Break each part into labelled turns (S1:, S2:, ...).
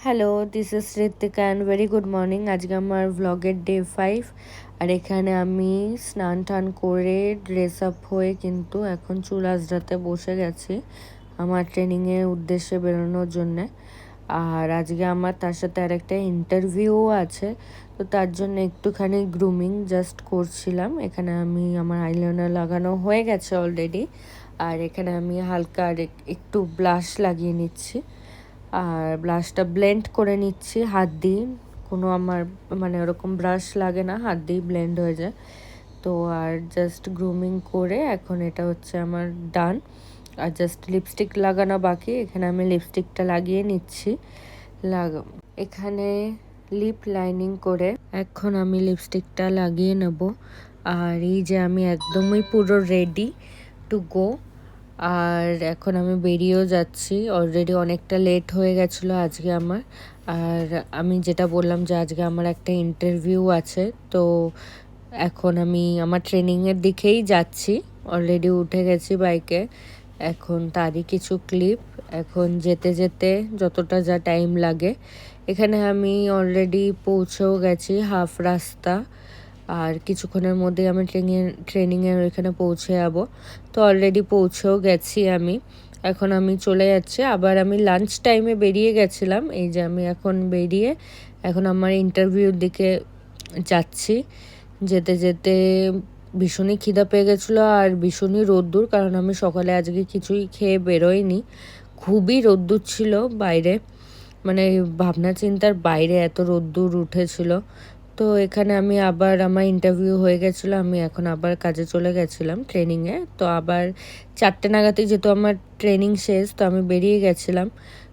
S1: Hello, this is Ritwika and very good morning. আজকে আমার ভ্লগের day 5। আর এখানে আমি স্নান টান করে ড্রেস আপ হয়ে কিন্তু এখন চুল আঁচড়াতে বসে গেছি আমার ট্রেনিংয়ের উদ্দেশ্যে বেরোনোর জন্যে। আর আজকে আমার তার সাথে আর একটা ইন্টারভিউও আছে, তো তার জন্য একটুখানি গ্রুমিং জাস্ট করছিলাম। এখানে আমি আমার আইলাইনার লাগানো হয়ে গেছে অলরেডি, আর এখানে আমি হালকা একটু ব্লাশ লাগিয়ে নিচ্ছি। আর ব্লাশটা ব্লেন্ড করে নিচ্ছি হাত দিয়ে, কোনো আমার মানে ওরকম ব্রাশ লাগে না, হাত দিয়ে ব্লেন্ড হয়ে যায়। তো আর জাস্ট গ্রুমিং করে এখন এটা হচ্ছে আমার ডান। আর জাস্ট লিপস্টিক লাগানো বাকি, এখানে আমি লিপস্টিকটা লাগিয়ে নিচ্ছি। এখানে লিপ লাইনিং করে এখন আমি লিপস্টিকটা লাগিয়ে নেব। আর এই যে আমি একদমই পুরো রেডি টু গো। আর এখন আমি বেরিয়েও যাচ্ছি, অলরেডি অনেকটা লেট হয়ে গেছিলো আজকে আমার। আর আমি যেটা বললাম যে আজকে আমার একটা ইন্টারভিউ আছে, তো এখন আমি আমার ট্রেনিংয়ের দিকেই যাচ্ছি। অলরেডি উঠে গেছি বাইকে, এখন তারই কিছু ক্লিপ। এখন যেতে যেতে যতটা যা টাইম লাগে, এখানে আমি অলরেডি পৌঁছেও গেছি হাফ রাস্তা। আর কিছুক্ষণের মধ্যে আমি ট্রেনিংয়ের ওইখানে পৌঁছে যাবো। তো অলরেডি পৌঁছেও গেছি আমি। এখন আমি চলে যাচ্ছি, আবার আমি লাঞ্চ টাইমে বেরিয়ে গেছিলাম। এই যে আমি এখন বেরিয়ে এখন আমার ইন্টারভিউর দিকে যাচ্ছি। যেতে যেতে ভীষণই খিদা পেয়ে গেছিলো আর ভীষণই রোদ্দুর, কারণ আমি সকালে আজকে কিছুই খেয়ে বেরোইনি। খুবই রোদ্দুর ছিল বাইরে, মানে ভাবনা চিন্তার বাইরে এত রোদ্দুর উঠেছিল। তো এখানে আমি আবার আমার ইন্টারভিউ হয়ে গেছিলো, আমি এখন আবার কাজে চলে গেছিলাম ট্রেনিংয়ে। তো আবার 4টে নাগাদই যেহেতু আমার ট্রেনিং শেষ, তো আমি বেরিয়ে গেছিলাম।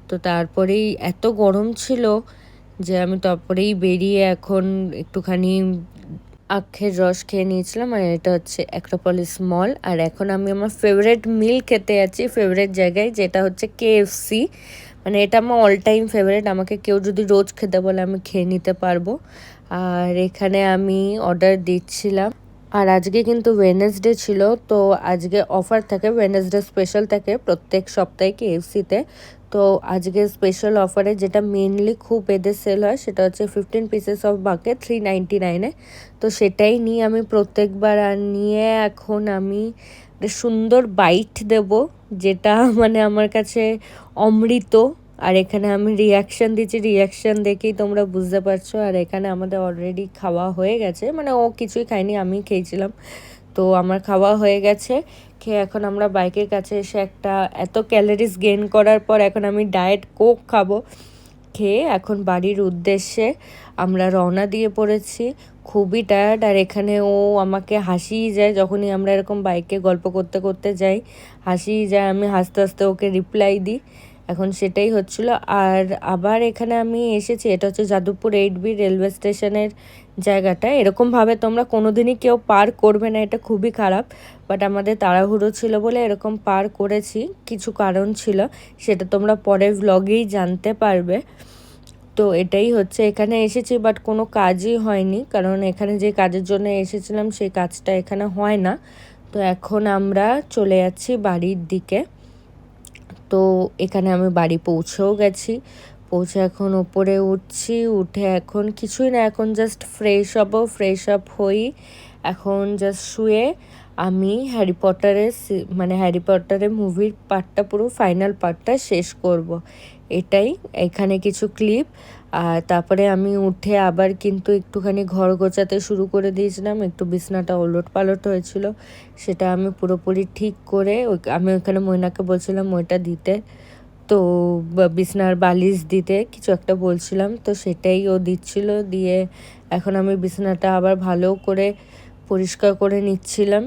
S1: তো তারপরেই এত গরম ছিল যে আমি তারপরেই বেরিয়ে এখন একটুখানি আখের রস খেয়ে নিয়েছিলাম। আর এটা হচ্ছে অ্যাক্রোপলিস মল। আর এখন আমি আমার ফেভারিট মিল খেতে যাচ্ছি ফেভারিট জায়গায়, যেটা হচ্ছে KFC। মানে এটা আমার অল টাইম ফেভারিট, আমাকে কেউ যদি রোজ খেতে বলে আমি খেয়ে নিতে পারবো। আর এখানে আমি অর্ডার দিচ্ছিলাম। আর আজকে কিন্তু ওয়েডনেসডে ছিল, তো আজকে অফার থাকে, ওয়েডনেসডে স্পেশাল থাকে প্রত্যেক সপ্তাহে KFC-তে। তো আজকে স্পেশাল অফারে যেটা মেনলি খুব এদের সেল হয় সেটা হচ্ছে 15 পিসেস অফ বাকেট 399-এ। তো সেটাই নিয়ে আমি প্রত্যেকবার আর নিয়ে এখন আমি সুন্দর বাইট দেব, যেটা মানে আমার কাছে অমৃত। আর এখানে আমি রিয়াকশান দিচ্ছি, রিয়াকশান দেখেই তোমরা বুঝতে পারছো। আর এখানে আমাদের অলরেডি খাওয়া হয়ে গেছে, মানে ও কিছুই খায়নি, আমি খেয়েছিলাম। তো আমার খাওয়া হয়ে গেছে, খেয়ে এখন আমরা বাইকের কাছে এসে একটা এত ক্যালোরিজ গেইন করার পর এখন আমি ডায়েট কোক খাবো। খেয়ে এখন বাড়ির উদ্দেশ্যে আমরা রওনা দিয়ে পড়েছি। খুবই টায়ার্ড। আর এখানে ও আমাকে হাসিই যায়, যখনই আমরা এরকম বাইকে গল্প করতে করতে যাই হাসিই যায়, আমি হাসতে হাসতে ওকে রিপ্লাই দিই। এখন সেটাই হচ্ছিল। আর আবার এখানে আমি এসেছি, এটা হচ্ছে যাদবপুর 8B রেলওয়ে স্টেশনের জায়গাটা। এরকমভাবে তোমরা কোনোদিনই কেউ পার করবে না, এটা খুবই খারাপ। বাট আমাদের তাড়াহুড়ো ছিল বলে এরকম পার করেছি, কিছু কারণ ছিল, সেটা তোমরা পরের ভ্লগেই জানতে পারবে। তো এটাই হচ্ছে, এখানে এসেছি বাট কোনো কাজই হয়নি, কারণ এখানে যে কাজের জন্য এসেছিলাম সেই কাজটা এখানে হয় না। তো এখন আমরা চলে যাচ্ছি বাড়ির দিকে। তো এখানে আমি বাড়ি পৌঁছেও গেছি, পৌঁছে এখন ওপরে উঠছি। উঠে এখন কিছুই না, এখন জাস্ট ফ্রেশ হব, ফ্রেশ আপ হই। এখন জাস্ট শুয়ে আমি হ্যারি পটারের মুভির পার্টটা, পুরো ফাইনাল পার্টটা শেষ করব। এটাই এখানে কিছু ক্লিপ। আর তারপরে আমি উঠে আবার কিন্তু একটুখানি ঘর গোছাতে শুরু করে দিয়েছিলাম, একটু বিছনাটা ওলট পালট হয়েছিল, সেটা আমি পুরোপুরি ঠিক করে আমি ওখানে ময়নাকে বলছিলাম ওইটা দিতে, তো বিছনার বালিশ দিতে কিছু একটা বলছিলাম, তো সেটাই ও দিচ্ছিল। দিয়ে এখন আমি বিছনাটা আবার ভালো করে পরিষ্কার করে নিচ্ছিলাম।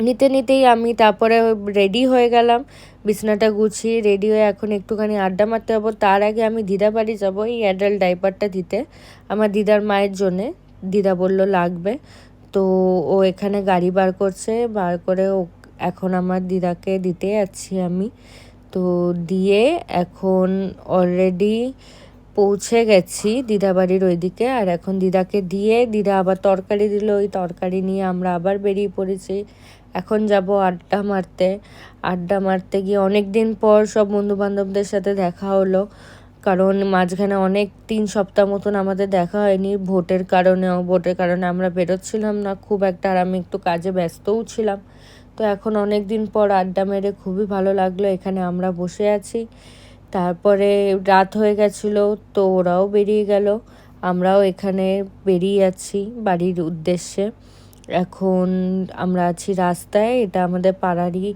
S1: নিতে নিতেই আমি তারপরে রেডি হয়ে গেলাম, বিছনাটা গুছিয়ে রেডি হয়ে এখন একটুখানি আড্ডা মারতে যাবো। তার আগে আমি দিদা বাড়ি যাবো এই অ্যাডাল্ট ডাইপারটা দিতে আমার দিদার মায়ের জন্যে। দিদা বলল লাগবে, তো ও এখানে গাড়ি বার করছে, বার করে ও এখন আমার দিদাকে দিতে যাচ্ছি আমি। তো দিয়ে এখন অলরেডি পৌঁছে গেছি দিদা বাড়ির ওইদিকে। আর এখন দিদাকে দিয়ে দিদা আবার তরকারি দিল, ওই তরকারি নিয়ে আমরা আবার বেরিয়ে পড়েছি। এখন যাব আড্ডা মারতে। আড্ডা মারতে গিয়ে অনেক দিন পর সব বন্ধুবান্ধবদের সাথে দেখা হলো। কারণ মাঝখানে অনেক 3 সপ্তাহ মতন আমাদের দেখা হয়নি ভোটের কারণে আমরা বেরোচ্ছিলাম না খুব একটা, আর আমি একটু কাজে ব্যস্তও ছিলাম। তো এখন অনেক দিন পর আড্ডা মেরে খুবই ভালো লাগলো। এখানে আমরা বসে আছি, তারপরে রাত হয়ে গেছিলো, তো ওরাও বেরিয়ে গেল, আমরাও এখানে বেরিয়ে যাচ্ছি বাড়ির উদ্দেশ্যে। এখন আমরা আছি রাস্তায়, এটা আমাদের পাড়ারই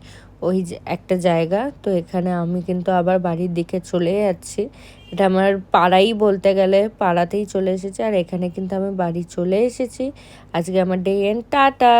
S1: ওই যে একটা জায়গা, তো এখানে আমি কিন্তু আবার বাড়ির দিকে চলে যাচ্ছি। এটা আমার পাড়াই বলতে গেলে, পাড়াতেই চলে এসেছি, আর এখানে কিন্তু আমি বাড়ি চলে এসেছি। আজকে আমার ডে এন্ড, টাটা।